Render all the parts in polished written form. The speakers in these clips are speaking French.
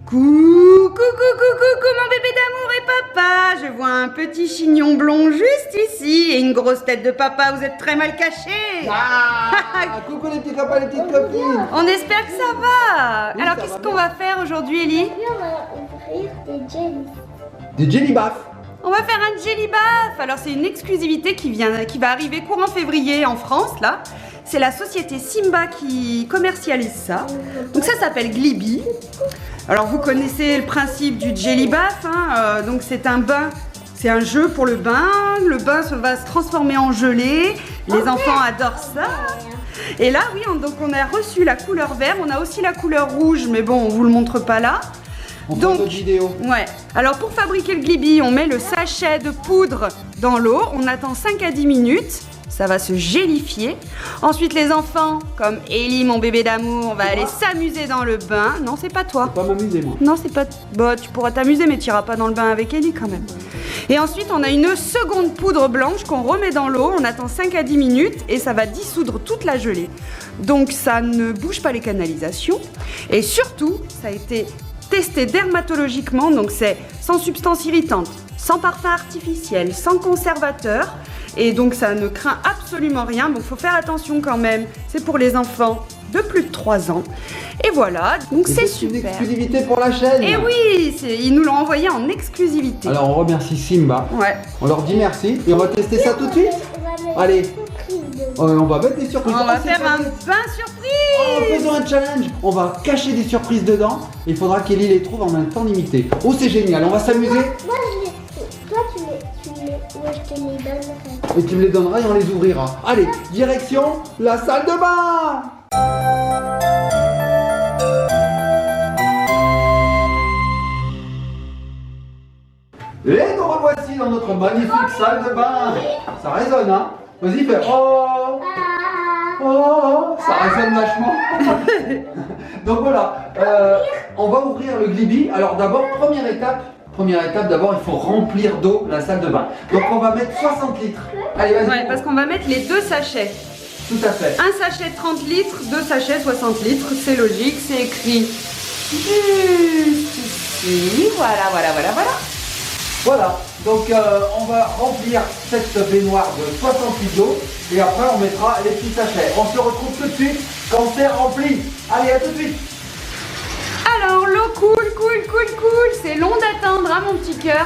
Coucou, mon bébé d'amour et papa. Je vois un petit chignon blond juste ici et une grosse tête de papa. Vous êtes très mal cachés. Coucou les petits copains, les petites copines. On espère que ça va. Oui, Alors ça qu'est-ce va qu'on bien. va faire aujourd'hui, Ellie? On va ouvrir des jellies. Des jelly baffs. On va faire un jelly bath. Alors c'est une exclusivité qui va arriver courant février en France là. C'est la société Simba qui commercialise ça. Donc ça s'appelle Glibi. Alors vous connaissez le principe du jelly bath, hein, donc c'est un bain, c'est un jeu pour le bain. Le bain va se transformer en gelée. Les enfants adorent ça. Et là, oui, donc on a reçu la couleur vert. On a aussi la couleur rouge, mais bon, on vous le montre pas là. On fait Donc, notre vidéo. ouais. Alors pour fabriquer le glibi, on met le sachet de poudre dans l'eau. On attend 5 à 10 minutes. Ça va se gélifier. Ensuite, les enfants, comme Ellie, mon bébé d'amour, on va aller s'amuser dans le bain. Non, c'est pas toi. Pas m'amuser moi. Non, c'est pas... Bah, tu pourras t'amuser, mais tu iras pas dans le bain avec Ellie quand même. Et ensuite, on a une seconde poudre blanche qu'on remet dans l'eau. On attend 5 à 10 minutes et ça va dissoudre toute la gelée. Donc, ça ne bouge pas les canalisations. Et surtout, ça a été testé dermatologiquement. Donc, c'est sans substance irritante, sans parfum artificiel, sans conservateur. Et donc, ça ne craint absolument rien. Donc, il faut faire attention quand même. C'est pour les enfants de plus de 3 ans. Et voilà, donc c'est une super. exclusivité pour la chaîne. Et oui, ils nous l'ont envoyé en exclusivité. Alors on remercie Simba. Ouais. On leur dit merci et on va tester ça tout de suite. Allez. On va mettre des surprises. On va Oh, c'est faire pas un vrai. bain Oh, surprise. faisons un challenge. On va cacher des surprises dedans. Il faudra qu'Ellie les trouve en un temps limité. Oh, c'est génial. On va s'amuser. Moi, toi, tu me les... Moi, je te les donnerai. Et tu me les donneras et on les ouvrira. Allez, direction la salle de bain. Et nous revoici dans notre magnifique salle de bain. Ça résonne, hein? Vas-y, fais oh. Oh, ça résonne vachement. Donc voilà, on va ouvrir le glibi. Alors d'abord, première étape, d'abord il faut remplir d'eau la salle de bain. Donc on va mettre 60 litres. Allez, vas-y. Ouais, parce qu'on va mettre les 2 sachets. Tout à fait. Un sachet 30 litres, 2 sachets 60 litres. C'est logique, c'est écrit juste ici. Voilà. Voilà, donc on va remplir cette baignoire de 60 litres d'eau et après on mettra les petits sachets. On se retrouve tout de suite quand c'est rempli. Allez, à tout de suite. Alors, l'eau coule. C'est long d'attendre, hein, mon petit cœur.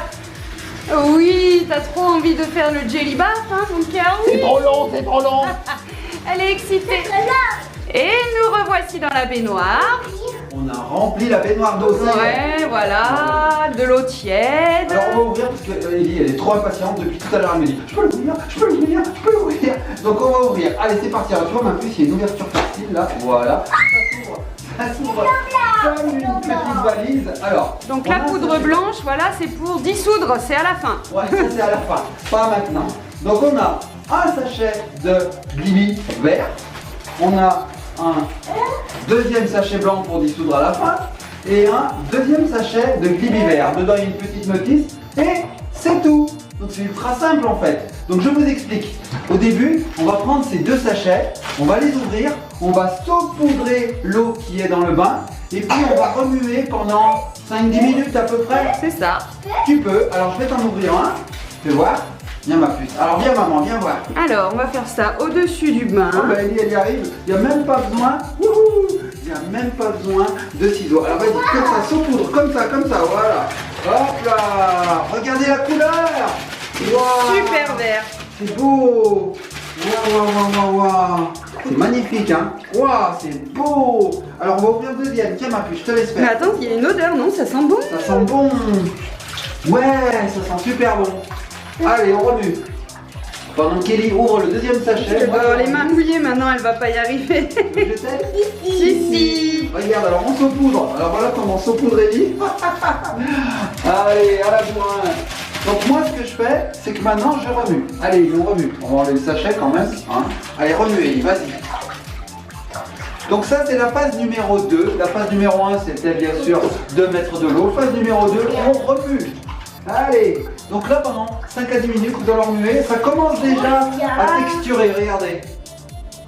Oui, t'as trop envie de faire le jelly bath, hein, mon cœur. Oui. C'est trop long. Elle est excitée. Et nous revoici dans la baignoire. On a rempli la baignoire d'eau, ça y est. Ouais, voilà, de l'eau tiède. Alors on va ouvrir parce que Ellie elle est trop impatiente depuis tout à l'heure, elle me dit je peux l'ouvrir. Donc on va ouvrir. Allez, c'est parti. Alors tu vois ma puce, il y a une ouverture facile là, voilà. Ça s'ouvre comme une petite valise. Alors, Donc on la a un poudre sachet. blanche, voilà, c'est pour dissoudre, c'est à la fin. Ouais, ça c'est à la fin, pas maintenant. Donc on a un sachet de glibi vert. On a un deuxième sachet blanc pour dissoudre à la fin. Et un deuxième sachet de glibi vert. Dedans il y a une petite notice. Et c'est tout. Donc c'est ultra simple en fait. Donc je vous explique. Au début, on va prendre ces 2 sachets, on va les ouvrir, on va saupoudrer l'eau qui est dans le bain. Et puis on va remuer pendant 5-10 minutes à peu près. C'est ça. Tu peux. Alors je vais t'en ouvrir un. Fais voir. Viens ma puce. Alors viens maman, viens voir. Alors, on va faire ça au-dessus du bain. Oh, bah, Ellie, elle y arrive. Il n'y a même pas besoin. Il n'y a même pas besoin de ciseaux. Alors vas-y, comme ça, saupoudre, comme ça, voilà. Hop là. Regardez la couleur. Waouh. Super vert. C'est beau. Waouh. C'est magnifique, hein. Waouh, c'est beau. Alors on va ouvrir le deuxième. Tiens ma puce, je te laisse Mais faire. attends, il y a une odeur, non? Ça sent bon. Ça sent bon. Ouais, ça sent super bon. Allez, on remue. Pendant qu'Ellie ouvre le deuxième sachet. Je dois avoir les mains mouillées maintenant, elle va pas y arriver. Je t'aide. Si. Regarde, alors on saupoudre. Alors voilà comment on saupoudre Ellie. Allez, à la jointe. Donc moi ce que je fais, c'est que maintenant je remue. Allez, on remue. On va enlever le sachet quand même. Hein. Allez, remue Ellie, vas-y. Donc ça c'est la phase numéro 2. La phase numéro 1 c'était bien sûr de mettre de l'eau. Phase numéro 2, on remue. Allez, donc là pendant 5 à 10 minutes vous allez remuer. Ça commence déjà à texturer, regardez.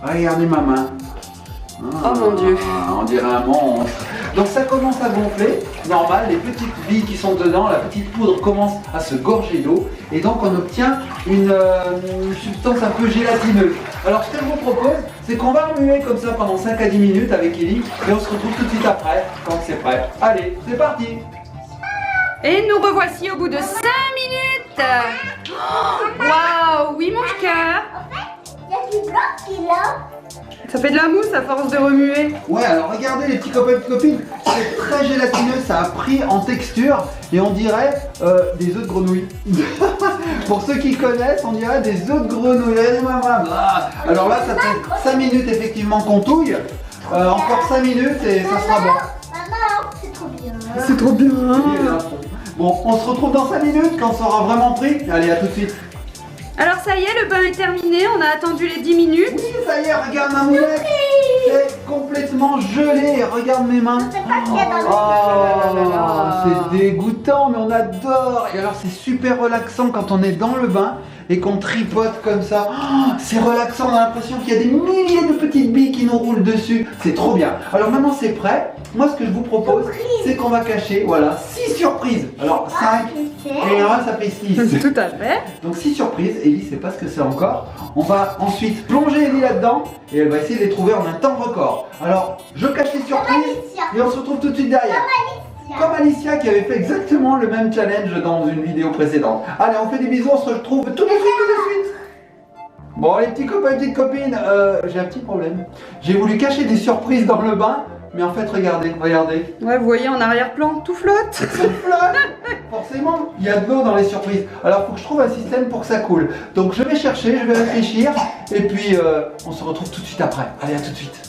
Regardez ma main. Oh mon Dieu. On dirait un monstre. Donc ça commence à gonfler, normal, les petites billes qui sont dedans, la petite poudre commence à se gorger d'eau et donc on obtient une substance un peu gélatineuse. Alors ce que je vous propose, c'est qu'on va remuer comme ça pendant 5 à 10 minutes avec Ellie et on se retrouve tout de suite après quand c'est prêt. Allez, c'est parti! Et nous revoici au bout de 5 minutes. Waouh, oui mon cœur. Il y a du blanc qui est là. Ça fait de la mousse à force de remuer. Ouais, alors regardez les petits copains et petites copines, c'est très gélatineux, ça a pris en texture et on dirait des œufs de grenouille. Pour ceux qui connaissent, on dirait des œufs de grenouille. Allez, maman. Alors là, ça fait 5 minutes effectivement qu'on touille. Encore 5 minutes et ça sera bon. Maman, c'est trop bien. C'est trop bien. Il est là, bon, on se retrouve dans 5 minutes quand ça aura vraiment pris. Allez, à tout de suite. Alors ça y est, le bain est terminé, on a attendu les 10 minutes. Oui, ça y est, regarde ma moulette. C'est complètement gelé. Regarde mes mains. Je sais pas ce qu'il y a dans le Oh, c'est dégoûtant, mais on adore. Et alors, c'est super relaxant quand on est dans le bain et qu'on tripote comme ça. Oh, c'est relaxant, on a l'impression qu'il y a des milliers de petites billes qui nous roulent dessus. C'est trop bien. Alors maintenant, c'est prêt. Moi, ce que je vous propose, c'est qu'on va cacher, voilà, 6 surprises. Alors, 5 et 1, ça fait 6. Tout à fait. Donc 6 surprises, Ellie sait pas ce que c'est encore. On va ensuite plonger Ellie là-dedans et elle va essayer de les trouver en un temps record. Alors, je cache les surprises et on se retrouve tout de suite derrière. Comme Alicia qui avait fait exactement le même challenge dans une vidéo précédente. Allez, on fait des bisous, on se retrouve tout de suite. Bon, les petits copains et petites copines, j'ai un petit problème. J'ai voulu cacher des surprises dans le bain, mais en fait, regardez. Ouais, vous voyez en arrière-plan, tout flotte. Forcément, il y a de l'eau dans les surprises. Alors, faut que je trouve un système pour que ça coule. Donc, je vais chercher, je vais réfléchir, et puis on se retrouve tout de suite après. Allez, à tout de suite.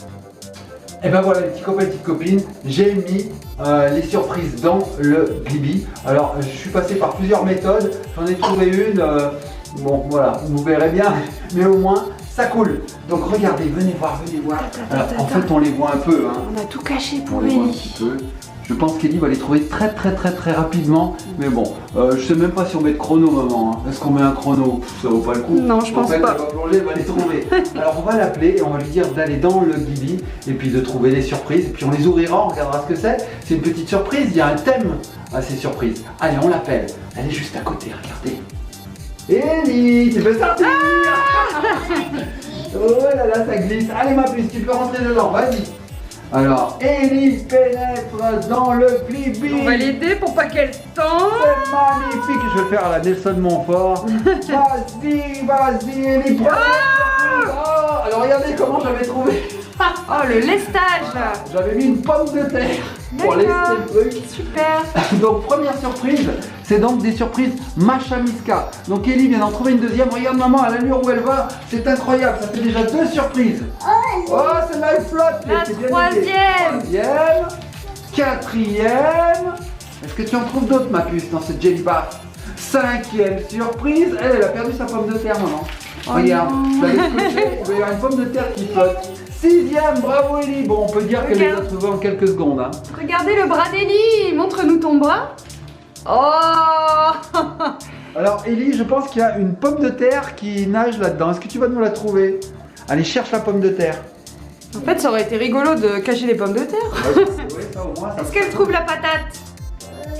Et ben voilà les petits copains et petites copines, j'ai mis les surprises dans le Glibi. Alors je suis passé par plusieurs méthodes, j'en ai trouvé une, bon voilà, vous verrez bien, mais au moins ça coule. Donc regardez, venez voir. Alors en fait on les voit un peu. Hein. On a tout caché pour On les voit un Ellie. petit peu. Je pense qu'Ellie va les trouver très rapidement. Mais bon, je sais même pas si on met de chrono maman. Hein. Est-ce qu'on met un chrono? Ça vaut pas le coup. Non, je pense pas. Elle va plonger, elle va les trouver. Alors on va l'appeler et on va lui dire d'aller dans le Glibi et puis de trouver des surprises. Et puis on les ouvrira, on regardera ce que c'est. C'est une petite surprise, il y a un thème à ces surprises. Allez, on l'appelle. Elle est juste à côté, regardez. Ellie, tu peux sortir? Oh là là, ça glisse. Allez ma puce, tu peux rentrer dedans, vas-y. Alors, Ellie pénètre dans le Glibi. On va l'aider pour pas qu'elle tombe. C'est magnifique. Je vais le faire à la Nelson Montfort. Vas-y, Ellie, prends. Oh, alors regardez comment j'avais trouvé. Oh, le lestage. J'avais mis une pomme de terre pour lester le truc. Super. Donc première surprise, c'est donc des surprises Machamiska. Donc Ellie vient d'en trouver une deuxième. Regarde maman à l'allure où elle va, c'est incroyable. Ça fait déjà 2 surprises. Oh, celle-là elle flotte. La C'est bien troisième. aidé. Troisième. Quatrième. Est-ce que tu en trouves d'autres ma puce dans cette jelly bar? 5e surprise. Elle a perdu sa pomme de terre maman. Oh regarde, non. ça va il va y avoir une pomme de terre qui flotte. 6e, bravo Ellie. Bon, on peut dire qu'elle les a trouvés en quelques secondes. Hein. Regardez le bras d'Ellie. Montre-nous ton bras. Oh. Alors Ellie, je pense qu'il y a une pomme de terre qui nage là-dedans. Est-ce que tu vas nous la trouver? Allez, cherche la pomme de terre. En fait, ça aurait été rigolo de cacher les pommes de terre. Ouais, ça au moins. Est-ce qu'elle trouve la patate?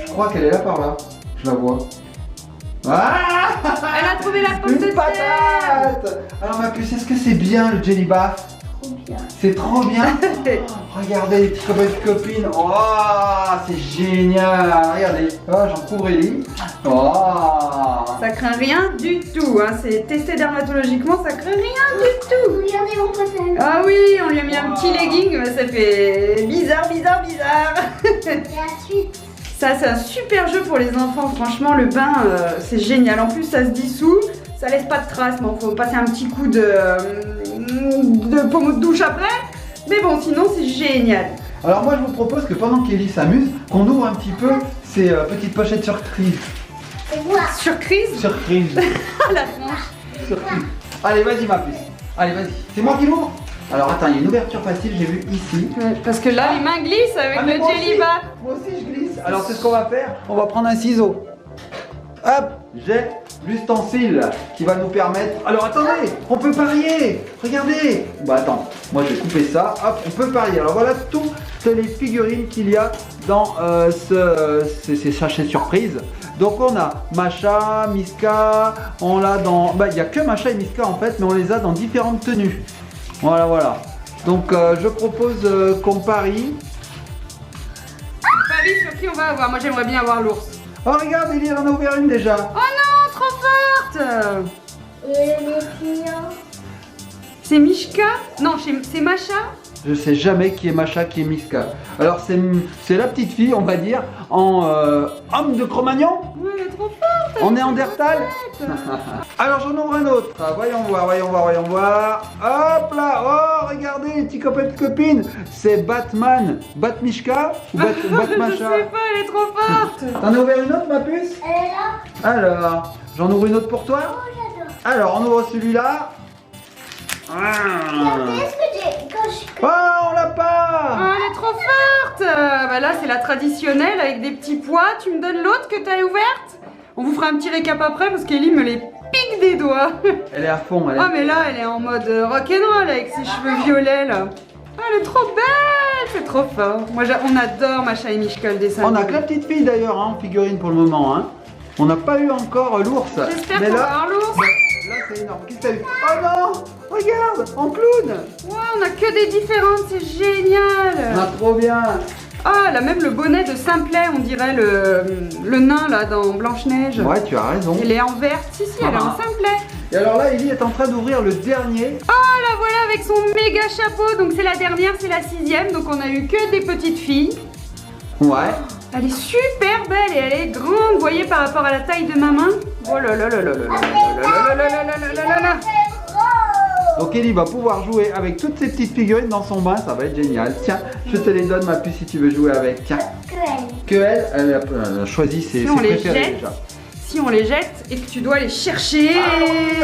Je crois qu'elle est là par là. Je la vois. Ah, Elle a trouvé la pomme de une terre. patate. Alors ma puce, est-ce que c'est bien le jelly bath? C'est trop bien. Oh, regardez les petits copains et copines. Oh, c'est génial. Regardez. Oh, j'en couvre Ellie. Oh. Ça craint rien du tout. Hein. C'est testé dermatologiquement, ça craint rien du tout. Regardez mon pote. Ah oui, on lui a mis un petit legging, mais ça fait bizarre. Et ensuite, Ça, c'est un super jeu pour les enfants. Franchement, le bain, c'est génial. En plus, ça se dissout. Ça laisse pas de traces. Bon, faut passer un petit coup de pommeau de douche après. Mais bon, sinon, c'est génial. Alors moi, je vous propose que pendant qu'Ellie s'amuse, qu'on ouvre un petit peu ces petites pochettes surprises. c'est moi. Surprise. Surprise. La tranche. Surprise. Allez, vas-y ma puce. Allez, vas-y. C'est moi qui l'ouvre. Alors attends, il y a une ouverture facile, j'ai vu ici. Ouais, parce que là, les mains glissent avec mais le moi jelly aussi. bath. Moi aussi, je glisse. Alors c'est ce qu'on va faire. On va prendre un ciseau. Hop, j'ai l'ustensile qui va nous permettre... Alors attendez, on peut parier. Regardez. Bah attends, moi je vais couper ça. Hop, on peut parier. Alors voilà toutes les figurines qu'il y a dans ces sachets surprises. Donc on a Masha, Miska, on l'a dans... Bah il n'y a que Masha et Miska en fait, mais on les a dans différentes tenues. Voilà, voilà. Donc je propose qu'on parie. Paris sur qui on va avoir. Moi j'aimerais bien avoir l'ours. Oh regarde, Ellie en a ouvert une déjà. Oh non, trop forte. Et les filles. C'est Mishka? Non, c'est Masha? Je sais jamais qui est Masha, qui est Miska. Alors c'est la petite fille, on va dire, en homme de Cro-Magnon. Ouais, elle est trop forte. En Néandertal. Alors j'en ouvre un autre. Voyons voir, voyons voir, voyons voir. Hop là, oh regardez les petits copains de copines. C'est Batman, Batmishka ou Je Batmasha. sais pas, elle est trop forte. T'en as ouvert une autre ma puce? Elle est là. Alors, j'en ouvre une autre pour toi? Oh, j'adore. Alors on ouvre celui-là. Regardez ce que j'ai. Quand je. Oh on l'a pas. Oh, elle est trop forte. Bah là, c'est la traditionnelle avec des petits pois. Tu me donnes l'autre que t'as ouverte? On vous fera un petit récap après parce qu'Ellie me les pique des doigts. Elle est à fond, elle est... Oh, mais là, elle est en mode rock'n'roll avec ses cheveux violets là. Oh, elle est trop belle. C'est trop fort. Moi, on adore Masha et Mishka, le dessin. On a que la petite fille d'ailleurs en figurine pour le moment. Hein. On n'a pas eu encore l'ours. J'espère Mais qu'on va là, avoir l'ours. là c'est énorme. Qu'est-ce que t'as eu? Oh non! Regarde! En clown! Ouais, on a que des différentes, c'est génial. Ah, trop bien! Ah, elle a même le bonnet de Simplet, on dirait le nain là dans Blanche-Neige. Ouais, tu as raison. Elle est en vert, si, elle est en Simplet. Et alors là, Ellie est en train d'ouvrir le dernier. Oh, la voilà avec son méga chapeau. Donc c'est la dernière, c'est la 6e. Donc on a eu que des petites filles. Ouais. Elle est super belle et elle est grande, vous voyez, par rapport à la taille de ma main. Oh là là là là là là là là là là là là là là là. Donc Ellie va pouvoir jouer avec toutes ces petites figurines dans son bain, ça va être génial. Tiens, je te les donne ma puce si tu veux jouer avec. Tiens. Que elle a choisi ses Si on les préférés jette, déjà. si on les jette et que tu dois les chercher. Ah,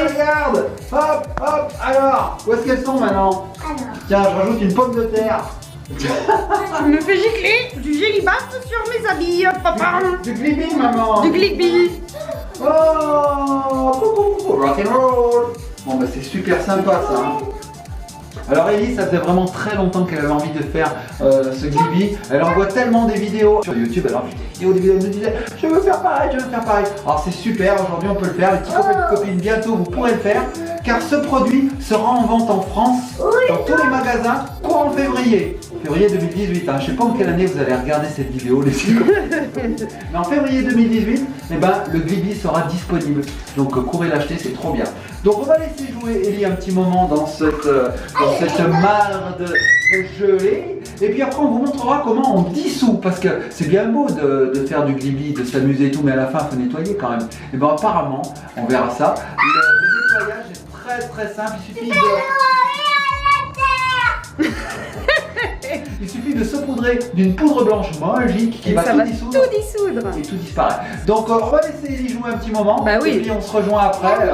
regarde! Hop, hop, alors, où est-ce qu'elles sont maintenant? Alors. Tiens, je rajoute une pomme de terre. Tu me fais gicler du gélibasse sur mes habits, papa. Du glibi, maman. Du glibi. Oh, rock'n'roll. Bon bah c'est super sympa ça. Hein. Alors Ellie, ça faisait vraiment très longtemps qu'elle avait envie de faire ce glibi. Elle envoie tellement des vidéos sur YouTube, elle envoie des vidéos, elle me disait je veux faire pareil, je veux faire pareil. Alors c'est super, aujourd'hui on peut le faire, les petits copains et copines, bientôt vous pourrez le faire. Car ce produit sera en vente en France, dans tous les magasins, courant février. Février 2018, hein. Je sais pas en quelle année vous allez regarder cette vidéo, les petits copains. Mais en février 2018, eh ben, le glibi sera disponible. Donc courez l'acheter, c'est trop bien. Donc on va laisser jouer Ellie un petit moment dans cette mare de gelée. Et puis après on vous montrera comment on dissout. Parce que c'est bien beau de faire du glibi, de s'amuser et tout, mais à la fin il faut nettoyer quand même. Et bien apparemment, on verra ça. Le nettoyage est très simple, il suffit de saupoudrer d'une poudre blanche magique qui va tout dissoudre. Tout dissoudre. Et tout disparaît. Donc on va laisser Ellie jouer un petit moment. Bah oui. Et puis on se rejoint après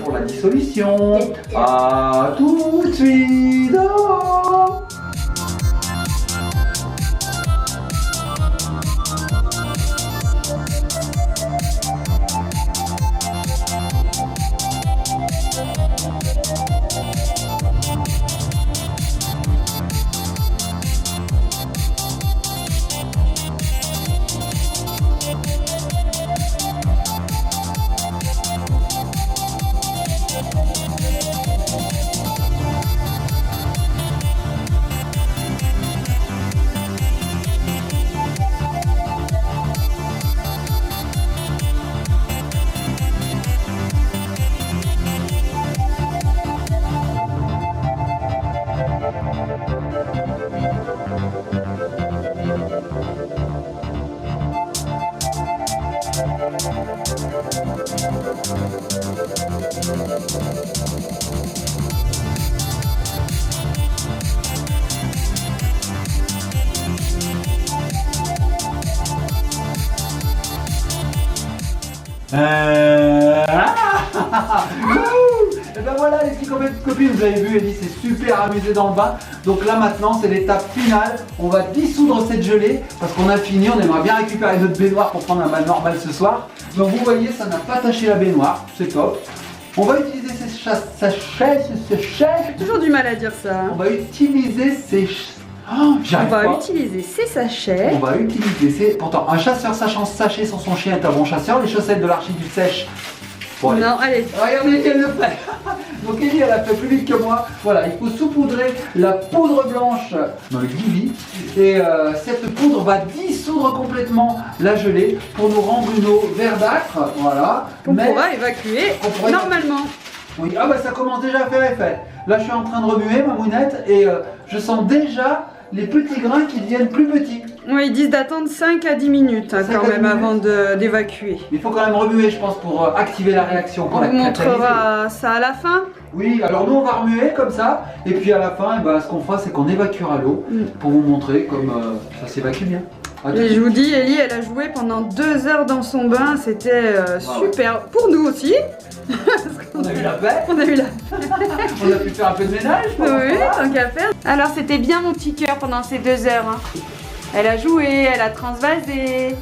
pour la dissolution. À tout de suite. Oh. Et ben voilà les petits copines, vous avez vu, Ellie s'est super amusée dans le bain. Donc là maintenant c'est l'étape finale, on va dissoudre cette gelée parce qu'on a fini, on aimerait bien récupérer notre baignoire pour prendre un bain normal ce soir. Donc vous voyez, ça n'a pas taché la baignoire, c'est top. On va utiliser ces sachets. J'ai toujours du mal à dire ça. On va utiliser ces... Oh, on va utiliser ces sachets. On va utiliser ces... Pourtant, un chasseur sachant sachet sans son chien est un bon chasseur. Les chaussettes de l'archi du sèche. Bon, non, allez. Regardez qu'elle le fait. Donc Ellie, elle a fait plus vite que moi. Voilà, il faut saupoudrer la poudre blanche dans le Glibi. Et cette poudre va dissoudre complètement la gelée pour nous rendre une eau verdâtre. Voilà. On pourra évacuer normalement. Oui, ah bah ça commence déjà à faire effet. Là je suis en train de remuer ma mounette et je sens déjà les petits grains qui deviennent plus petits. Oui, ils disent d'attendre 5 à 10 minutes quand même avant d'évacuer. Il faut quand même remuer je pense pour activer la réaction. On vous montrera ça à la fin. Oui, alors nous on va remuer comme ça et puis à la fin ce qu'on fera c'est qu'on évacuera l'eau pour vous montrer comme ça s'évacue bien. Et je vous dis, Ellie elle a joué pendant 2 heures dans son bain, c'était super pour nous aussi. On a eu la paix. On a eu la On a pu faire un peu de ménage. Oui, tant qu'à faire. Alors c'était bien mon petit cœur pendant ces 2 heures. Hein. Elle a joué, elle a transvasé,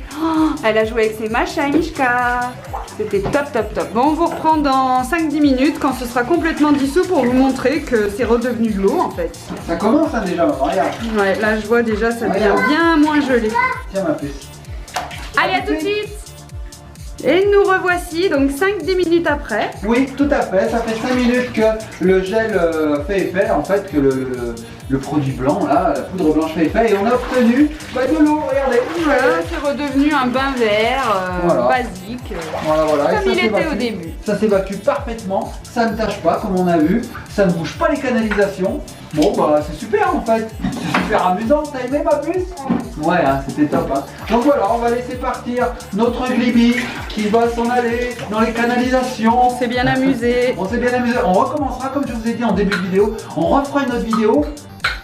elle a joué avec ses machins, Mishka. C'était top, top, top. Bon, on vous reprend dans 5-10 minutes quand ce sera complètement dissous pour vous montrer que c'est redevenu de l'eau en fait. Ça commence hein, déjà, regarde. Ouais, là je vois déjà ça devient bien moins gelé. Tiens ma puce. Allez, à tout de suite. Et nous revoici donc 5-10 minutes après. Oui, tout à fait. Ça fait 5 minutes que le gel fait effet, en fait, que le produit blanc, là, la poudre blanche fait effet. Et on a obtenu de l'eau, regardez. Voilà, c'est redevenu un bain vert basique. Voilà. Comme il était au début. Ça s'évacue parfaitement, ça ne tâche pas, comme on a vu. Ça ne bouge pas les canalisations. Bon, bah, c'est super en fait. C'est super amusant. T'as aimé ma puce? Ouais, hein, c'était top. Hein. Donc voilà, on va laisser partir notre Glibi qui va s'en aller dans les canalisations. On s'est bien amusé. On s'est bien amusé. On recommencera, comme je vous ai dit en début de vidéo. On refera une autre vidéo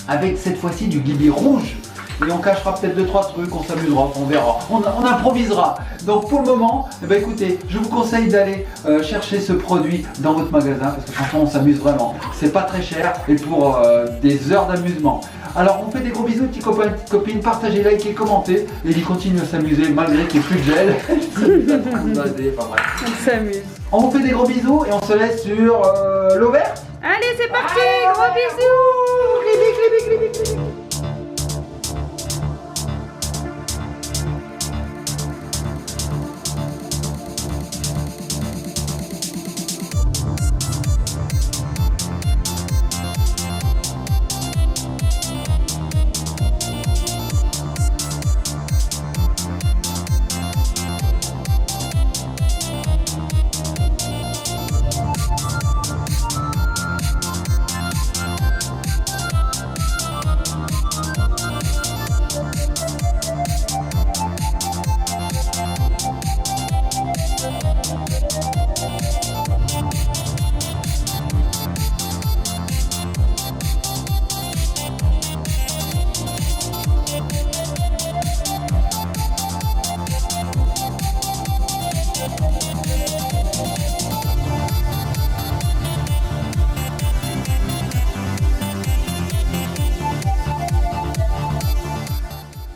avec cette fois-ci du Glibi rouge. Et on cachera peut-être 2-3 trucs, on s'amusera, on verra, on improvisera. Donc pour le moment, écoutez, je vous conseille d'aller chercher ce produit dans votre magasin parce que franchement on s'amuse vraiment. C'est pas très cher et pour des heures d'amusement. Alors on fait des gros bisous petits copains, petites copines, partagez, likez, commentez. Ellie continue à s'amuser malgré qu'il n'y ait plus de gel. On s'amuse. On vous fait des gros bisous et on se laisse sur l'eau verte. Allez c'est parti, gros bisous. Glibi, glibi, glibi, glibi.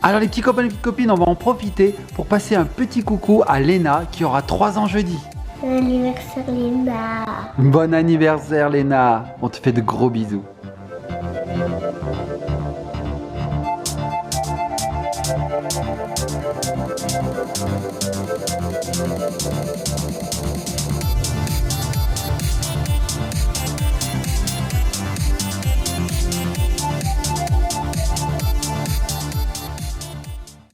Alors les petits copains et les petites copines, on va en profiter pour passer un petit coucou à Léna qui aura 3 ans jeudi. Bon anniversaire Léna. Bon anniversaire Léna, on te fait de gros bisous.